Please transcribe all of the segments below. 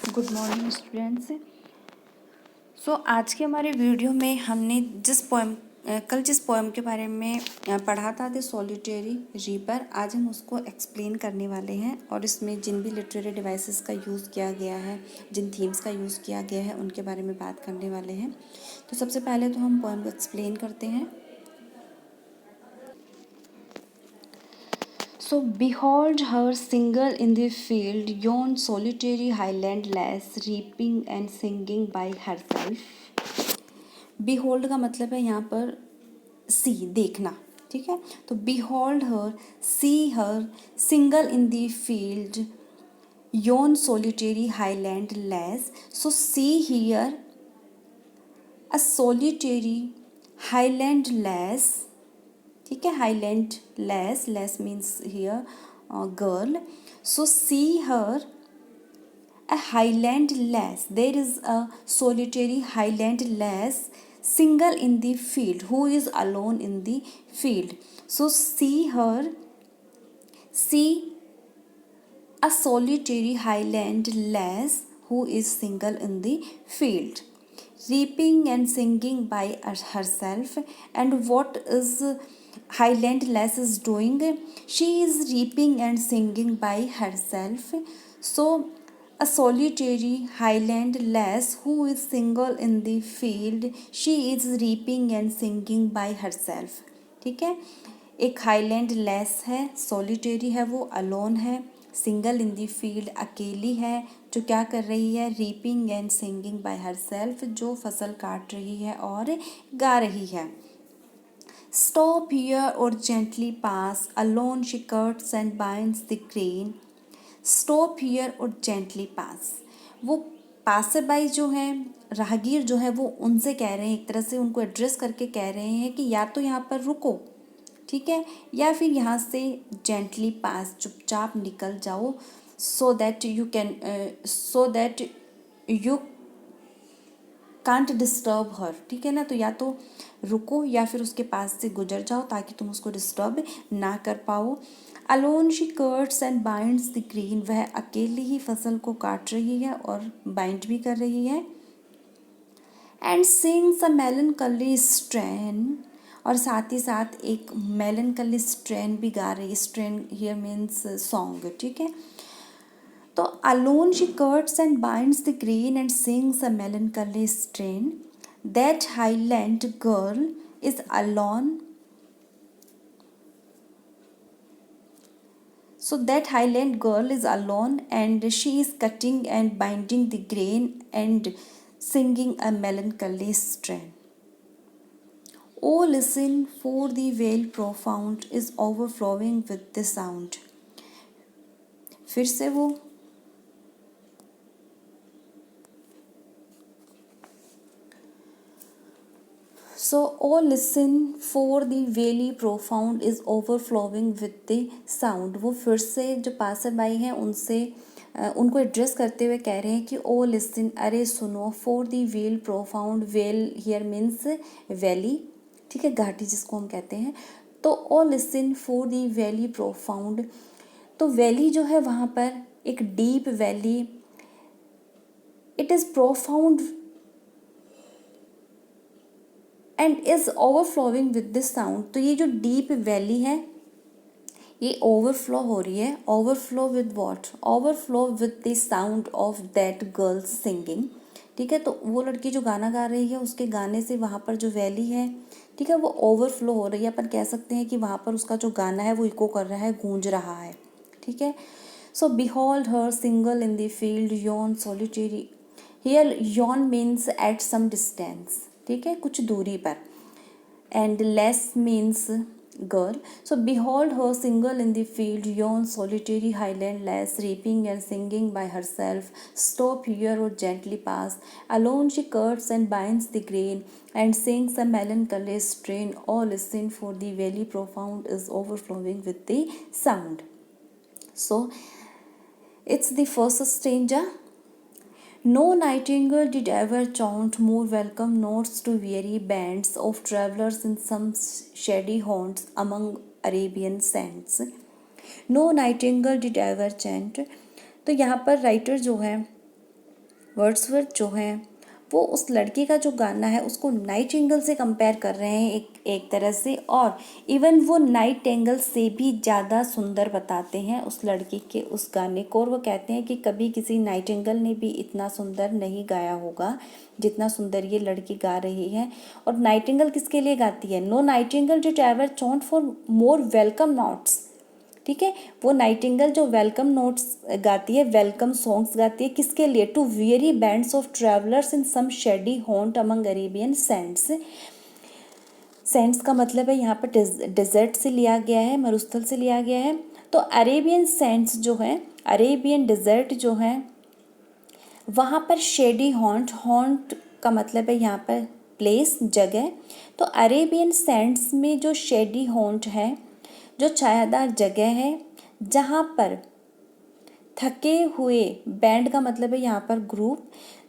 Good morning students. आज के हमारे वीडियो में हमने कल जिस पोएम के बारे में पढ़ा था द सॉलिटरी रीपर, आज हम उसको एक्सप्लेन करने वाले हैं और इसमें जिन भी लिटरेरी डिवाइसेस का यूज़ किया गया है, जिन थीम्स का यूज़ किया गया है, उनके बारे में बात करने वाले हैं। तो सबसे पहले तो हम पोएम को एक्सप्लेन करते हैं। So behold her single in the field, yon solitary highland lass, reaping and singing by herself. Behold का मतलब है यहाँ पर सी, देखना, ठीक है। तो behold her, see her, single in the field, yon solitary highland lass. So see here a solitary highland lass, ठीक है। Highland lass, lass means here girl. So see her a highland lass, there is a solitary highland lass single in the field, who is alone in the field. So see her, see a solitary highland lass who is single in the field, reaping and singing by herself. And what is highland lass is doing? She is reaping and singing by herself. So a solitary highland lass who is single in the field, she is reaping and singing by herself, ठीक है। एक highland less है, सॉलिटेरी है, वो alone है, single इन दी field, अकेली है, जो क्या कर रही है? Reaping and singing bye herself, जो फसल काट रही है और गा रही है। स्टॉप हियर और gently pass, alone she cuts and binds the grain. Stop here और जेंटली पास, वो पासर बाई जो है, राहगीर जो है, वो उनसे कह रहे हैं, एक तरह से उनको एड्रेस करके कह रहे हैं कि या तो यहाँ पर रुको, ठीक है, या फिर यहाँ से जेंटली पास, चुपचाप निकल जाओ, so that you can't disturb her, ठीक है ना। तो या तो रुको या फिर उसके पास से गुजर जाओ ताकि तुम उसको डिस्टर्ब ना कर पाओ। Alone she cuts and binds the green, वह अकेली ही फसल को काट रही है और बाइंड भी कर रही है। एंड सिंग्स अ मेलनकली स्ट्रेन, और साथ ही साथ एक मेलनकली स्ट्रेन भी गा रही है। स्ट्रेन हियर मीन्स सॉन्ग, ठीक है। तो alone she cuts and binds the green and sings a मेलनकली strain, that highland girl is alone. So that highland girl is alone and she is cutting and binding the grain and singing a melancholy strain. Oh, listen, for the vale profound is overflowing with the sound. फिर से वो So, oh listen, for the valley profound is overflowing with the sound. वो फिर से जो passer by हैं उनसे उनको एड्रेस करते हुए कह रहे हैं कि ओ लिसन, अरे सुनो, for the vale profound, vale here means valley, ठीक है, घाटी जिसको हम कहते हैं। तो O listen for the valley profound, तो वैली जो है वहाँ पर एक deep valley, it is profound and is overflowing with this sound. तो ये जो डीप वैली है ये ओवरफ्लो हो रही है। Overflow with what? Overflow with the sound of that girls singing, ठीक है। तो वो लड़की जो गाना गा रही है उसके गाने से वहाँ पर जो वैली है, ठीक है, वो ओवरफ्लो हो रही है। अपन कह सकते हैं कि वहाँ पर उसका जो गाना है वो इको कर रहा है, गूंज रहा है, ठीक है। So behold her single in the field, yon solitary, here yon means at some distance, ठीक है, कुछ दूरी पर, and lass means girl. So behold her single in the field, yon solitary highland lass, reaping and singing by herself, stop here और gently pass, alone she cuts and binds the grain and sings a melancholy strain, all listen for the valley profound is overflowing with the sound. So it's the first stanza. No nightingale did ever chaunt more welcome notes to weary bands of travellers in some shady haunts among Arabian sands. No nightingale did ever chant. तो यहाँ पर writer जो है Wordsworth जो है वो उस लड़की का जो गाना है उसको नाइटिंगेल से कंपेयर कर रहे हैं एक तरह से, और इवन वो नाइटिंगेल से भी ज़्यादा सुंदर बताते हैं उस लड़की के उस गाने को, और वो कहते हैं कि कभी किसी नाइटिंगेल ने भी इतना सुंदर नहीं गाया होगा जितना सुंदर ये लड़की गा रही है। और नाइटिंगेल किसके लिए गाती है? No nightingale did ever chant for more welcome notes, ठीक है। वो नाइटिंगेल जो वेलकम नोट्स गाती है, वेलकम सॉन्ग्स गाती है, किसके लिए? To weary bands of travellers in some shady haunt among Arabian sands. Sands का मतलब है यहाँ पर डेजर्ट से लिया गया है, मरुस्थल से लिया गया है। तो अरेबियन सैंड्स जो है, अरेबियन डेजर्ट जो है, वहाँ पर शेडी हॉन्ट, हॉन्ट का मतलब है यहाँ पर प्लेस, जगह। तो अरेबियन सैंड्स में जो शेडी हॉन्ट है, जो छायादार जगह है, जहाँ पर थके हुए, बैंड का मतलब है यहाँ पर ग्रुप,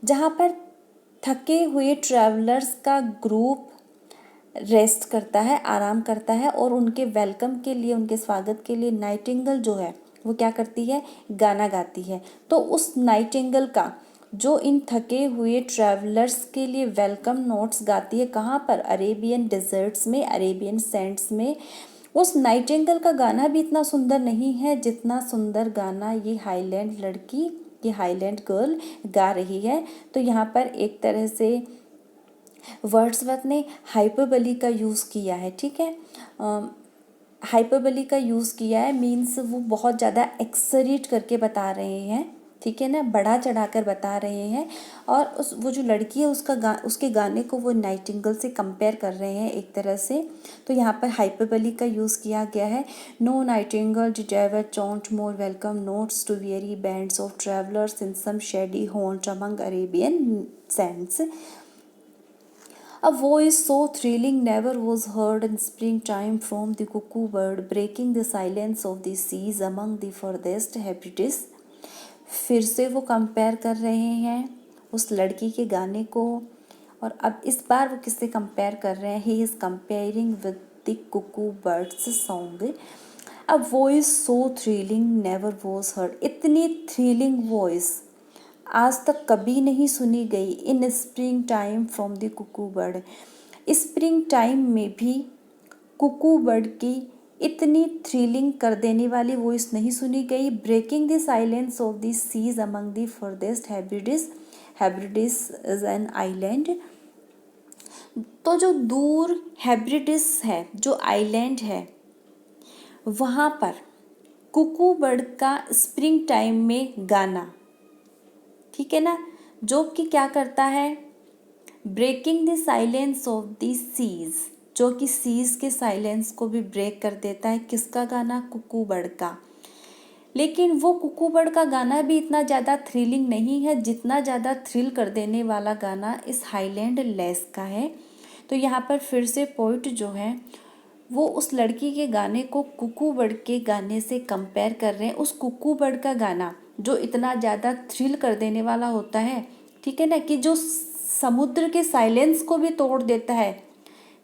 जहाँ पर थके हुए ट्रैवलर्स का ग्रुप रेस्ट करता है, आराम करता है, और उनके वेलकम के लिए, उनके स्वागत के लिए नाइटिंगेल जो है वो क्या करती है? गाना गाती है। तो उस नाइटिंगेल का जो इन थके हुए ट्रैवलर्स के लिए वेलकम नोट्स गाती है, कहाँ पर? अरेबियन डेजर्ट्स में, अरेबियन सैंड्स में। उस नाइटिंगेल का गाना भी इतना सुंदर नहीं है जितना सुंदर गाना ये हाईलैंड लड़की, ये हाईलैंड गर्ल गा रही है। तो यहाँ पर एक तरह से वर्ड्सवर्थ ने हाइपरबली का यूज़ किया है, ठीक है। हाइपरबली का यूज़ किया है मीन्स वो बहुत ज़्यादा एक्सरीट करके बता रहे हैं, ठीक है ना, बढ़ा चढ़ा कर बता रहे हैं। और वो जो लड़की है उसके गाने को वो नाइटिंगेल से कंपेयर कर रहे हैं एक तरह से। तो यहाँ पर हाइपरबली का यूज़ किया गया है। No nightingale did ever chant more welcome notes to weary bands of travellers in some shady haunt among Arabian sands. A voice so thrilling never was heard in springtime from the cuckoo bird, breaking the silence of the seas among the furthest Hebrides। फिर से वो compare कर रहे हैं उस लड़की के गाने को, और अब इस बार वो किससे कंपेयर कर रहे हैं? He is comparing with the Kuku birds song. A voice so thrilling never was heard, इतनी थ्रिलिंग वॉइस आज तक कभी नहीं सुनी गई इन spring time from the cuckoo bird. Spring time में भी कुकू बर्ड की इतनी थ्रिलिंग कर देने वाली वॉइस नहीं सुनी गई। Breaking the silence of the seas among the farthest Hebrides, Hebrides is an island. तो जो दूर हेब्रिडिस है, जो आइलैंड है, वहाँ पर कुकू बर्ड का स्प्रिंग टाइम में गाना, ठीक है ना, जो कि क्या करता है? Breaking the silence of the seas, जो कि सीज के साइलेंस को भी ब्रेक कर देता है। किसका गाना? कुकू बर्ड का। लेकिन वो कुकू बर्ड का गाना भी इतना ज़्यादा थ्रिलिंग नहीं है जितना ज़्यादा थ्रिल कर देने वाला गाना इस हाईलैंड लेस का है। तो यहाँ पर फिर से पोइट जो है वो उस लड़की के गाने को कुकू बर्ड के गाने से कंपेयर कर रहे हैं। उस कुकू बर्ड का गाना जो इतना ज़्यादा थ्रिल कर देने वाला होता है, ठीक है ना, कि जो समुद्र के साइलेंस को भी तोड़ देता है,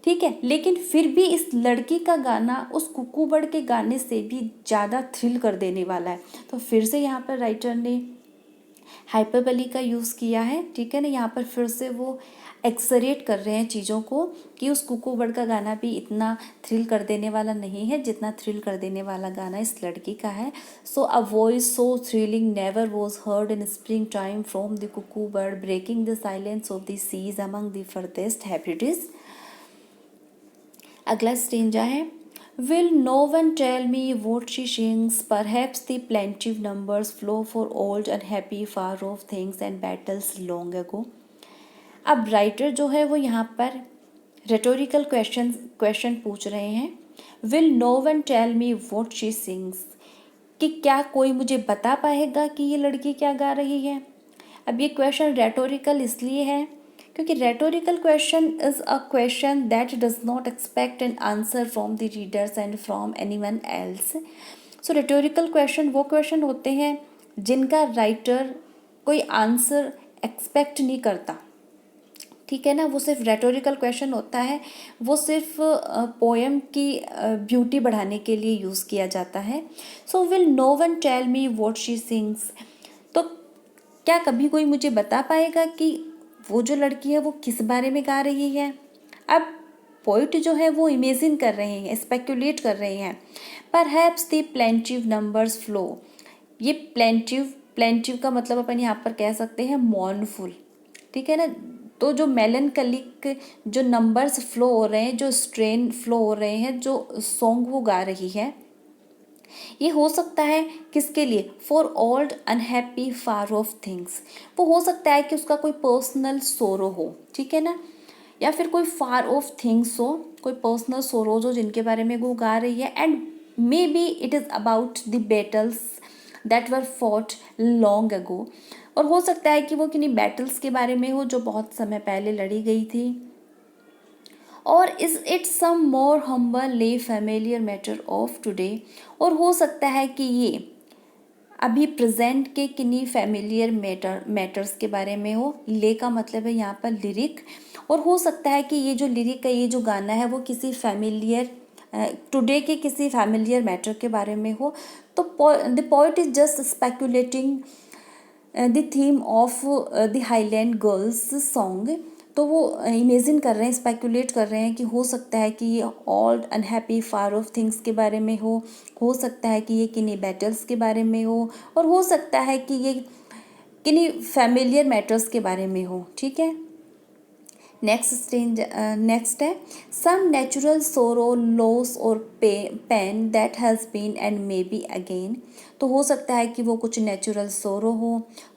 ठीक है, लेकिन फिर भी इस लड़की का गाना उस कुकू बर्ड के गाने से भी ज़्यादा थ्रिल कर देने वाला है। तो फिर से यहाँ पर राइटर ने हाइपरबली का यूज़ किया है, ठीक है ना। यहाँ पर फिर से वो एक्सरेट कर रहे हैं चीज़ों को कि उस कुकू बर्ड का गाना भी इतना थ्रिल कर देने वाला नहीं है जितना थ्रिल कर देने वाला गाना इस लड़की का है। So a voice so thrilling never was heard in spring time from the cuckoo bird, breaking the silence of the seas among the farthest Hebrides. अगला स्टेंजा है, Will no one tell me what she sings? Perhaps the plaintive numbers flow for old unhappy far off things and battles long ago। अब writer जो है वो यहाँ पर rhetorical question पूछ रहे हैं। Will no one tell me what she sings? कि क्या कोई मुझे बता पाएगा कि ये लड़की क्या गा रही है? अब ये क्वेश्चन रेटोरिकल इसलिए है क्योंकि rhetorical question is a question that does not expect an answer from the readers and from anyone else. So rhetorical question वो क्वेश्चन होते हैं जिनका राइटर कोई आंसर एक्सपेक्ट नहीं करता, ठीक है ना। वो सिर्फ रेटोरिकल क्वेश्चन होता है, वो सिर्फ पोएम की ब्यूटी बढ़ाने के लिए यूज़ किया जाता है। So will no one tell me what she sings, तो क्या कभी कोई मुझे बता पाएगा कि वो जो लड़की है वो किस बारे में गा रही है? अब पोइट जो है वो इमेजिन कर रहे हैं, स्पेकुलेट कर रहे हैं। Perhaps the plaintiff numbers flow, ये प्लेंटिव का मतलब अपन यहाँ पर कह सकते हैं मॉर्नफुल, ठीक है ना। तो जो मेलनकलिक जो नंबर्स फ्लो हो रहे हैं, जो स्ट्रेन फ्लो हो रहे हैं, जो सॉन्ग वो गा रही है, ये हो सकता है किसके लिए? For old unhappy far of things. वो हो सकता है कि उसका कोई पर्सनल सोरो हो, ठीक है ना, या फिर कोई फार ऑफ थिंग्स हो, कोई पर्सनल सोरोज हो जिनके बारे में वो गा रही है। And may B it is about the battles that were fought long ago, और हो सकता है कि वो किन्हीं बैटल्स के बारे में हो जो बहुत समय पहले लड़ी गई थी। और is it some more humble lay familiar matter of today, और हो सकता है कि ये अभी प्रेजेंट के किन्हीं फेमिलियर मैटर्स के बारे में हो। ले का मतलब है यहाँ पर लिरिक, और हो सकता है कि ये जो लिरिक है, ये जो गाना है, वो किसी फेमिलियर टुडे के किसी फेमिलियर मैटर के बारे में हो। तो the poet is just speculating the theme of the highland girls song. तो वो इमेजिन कर रहे हैं, स्पेकुलेट कर रहे हैं कि हो सकता है कि ये old unhappy far of things के बारे में हो सकता है कि ये किन्हीं बैटल्स के बारे में हो, और हो सकता है कि ये किन्हीं फैमिलियर मैटर्स के बारे में हो, ठीक है। नेक्स्ट है सम नेचुरल सोरो लॉस और pain that has been and may be again. तो हो सकता है कि वो कुछ नेचुरल सोरो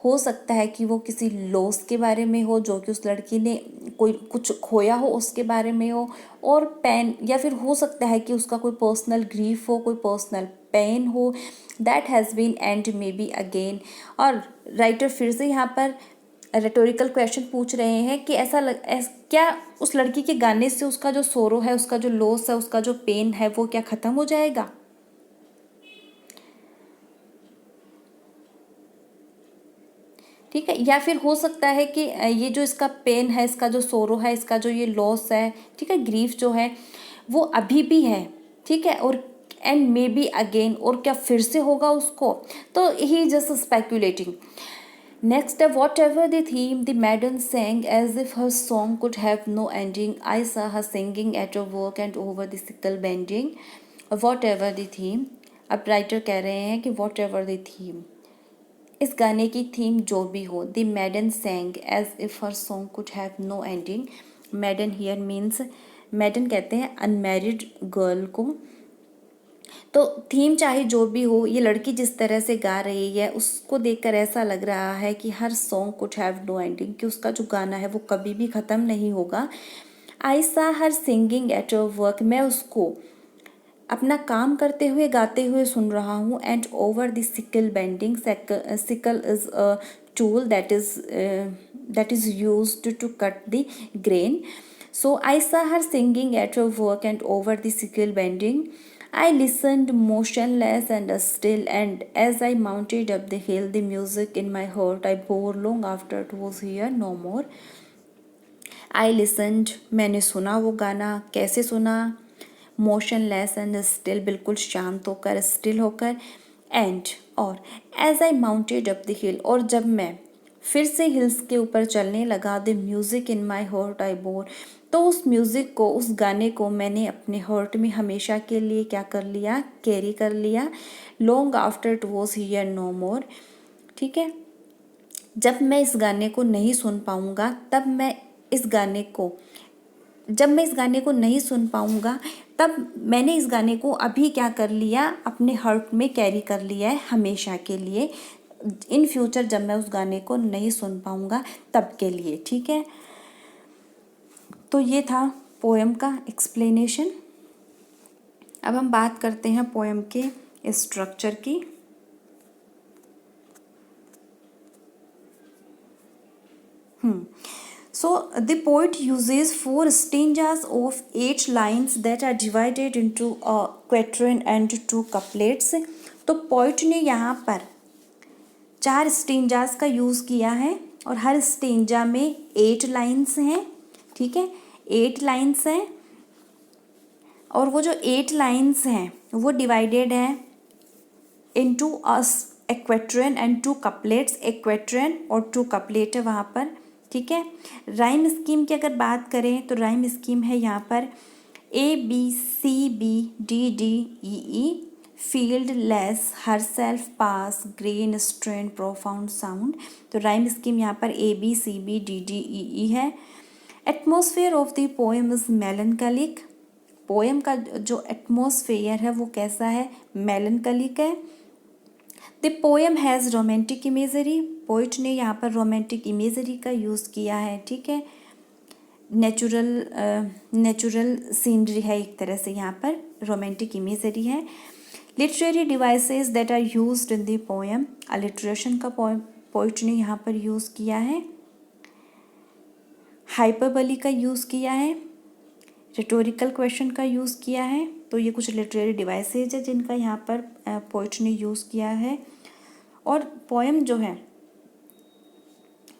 हो सकता है कि वो किसी लॉस के बारे में हो जो कि उस लड़की ने कोई कुछ खोया हो उसके बारे में हो, और पेन, या फिर हो सकता है कि उसका कोई पर्सनल ग्रीफ हो, कोई पर्सनल पेन हो, that has been and may be again. और राइटर फिर से यहाँ पर रेटोरिकल क्वेश्चन पूछ रहे हैं कि क्या उस लड़की के गाने से उसका जो सोरो है, उसका जो लॉस है, उसका जो पेन है, वो क्या ख़त्म हो जाएगा? ठीक है, या फिर हो सकता है कि ये जो इसका पेन है, इसका जो सोरो है, इसका जो ये लॉस है, ठीक है, ग्रीफ जो है, वो अभी भी है, ठीक है, और एंड मे बी अगेन, और क्या फिर से होगा उसको? तो he just speculating. Next, whatever the theme, the maiden sang as if her song could have no ending. I saw her singing at her work and over the sickle bending. Whatever the theme, अब writer कह रहे हैं कि whatever the theme, इस गाने की theme जो भी हो, the maiden sang as if her song could have no ending. Maiden here means, maiden कहते हैं unmarried girl को। तो थीम चाहे जो भी हो, ये लड़की जिस तरह से गा रही है उसको देखकर ऐसा लग रहा है कि her song could have no ending, कि उसका जो गाना है वो कभी भी ख़त्म नहीं होगा। आई सा हर सिंगिंग एट योर वर्क, मैं उसको अपना काम करते हुए गाते हुए सुन रहा हूँ। And over the sickle bending, sickle is a tool that is used to cut the grain. So I saw her singing at her work and over the sickle bending. I listened motionless and still, and as I mounted up the hill, the music in my heart I bore long after it was here no more. I listened, मैंने सुना वो गाना, कैसे सुना? Motionless and still, बिल्कुल शांत होकर, still होकर, एंड और as I mounted up the hill, और जब मैं फिर से हिल्स के ऊपर चलने लगा, the music in my heart I bore, तो उस म्यूज़िक को, उस गाने को मैंने अपने हार्ट में हमेशा के लिए क्या कर लिया? कैरी कर लिया। Long after it was hear no more, ठीक है। जब मैं इस गाने को नहीं सुन पाऊँगा, जब मैं इस गाने को नहीं सुन पाऊँगा, तब मैंने इस गाने को अभी क्या कर लिया? अपने हार्ट में कैरी कर लिया है हमेशा के लिए। इन फ्यूचर जब मैं उस गाने को नहीं सुन पाऊँगा तब के लिए, ठीक है। तो ये था पोएम का एक्सप्लेनेशन। अब हम बात करते हैं पोएम के स्ट्रक्चर की। So the poet uses 4 stanzas of 8 lines that are divided into a quatrain and 2 couplets. तो पोइट ने यहाँ पर 4 स्टेंजास का यूज़ किया है, और हर स्टेंजा में 8 लाइन्स हैं, ठीक है, 8 लाइन्स हैं, और वो जो 8 लाइन्स हैं वो डिवाइडेड है इनटू ए क्वेट्रेन एंड 2 कपलेट्स, ए क्वेट्रेन और 2 कपलेट है वहाँ पर, ठीक है। राइम स्कीम की अगर बात करें तो राइम स्कीम है यहाँ पर ABCBDDEE, field, lass, herself, pass, grain, strain, profound, sound. तो राइम स्कीम यहाँ पर ABCBDDEE है। Atmosphere of the poem is melancholic, poem का जो एटमोसफेयर है वो कैसा है, मेलनकलिक है। The poem has romantic imagery, poet ने यहाँ पर रोमांटिक इमेजरी का यूज़ किया है, ठीक है। नेचुरल सीनरी है एक तरह से, यहाँ पर रोमांटिक इमेजरी है। Literary devices that are used in the poem, alliteration का पोइट ने यहाँ पर यूज़ किया है। हाइपरबली का यूज़ किया है, रिटोरिकल क्वेश्चन का यूज़ किया है। तो ये कुछ लिटरेरी डिवाइसेज है जिनका यहाँ पर पोइट ने यूज़ किया है। और पोएम जो है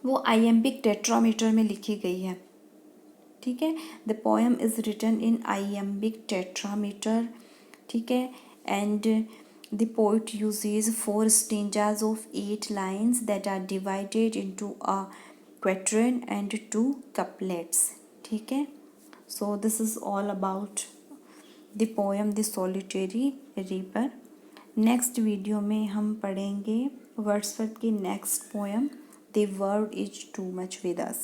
वो आइएम्बिक टेट्रामीटर में लिखी गई है, ठीक है। The poem is written in iambic tetrameter, ठीक है। And the poet uses 4 stanzas of 8 lines that are divided into a quatrain and 2 couplets, ठीक है। So this is all about the poem the solitary reaper. Next video में हम पढ़ेंगे Wordsworth की next poem the world is too much with us.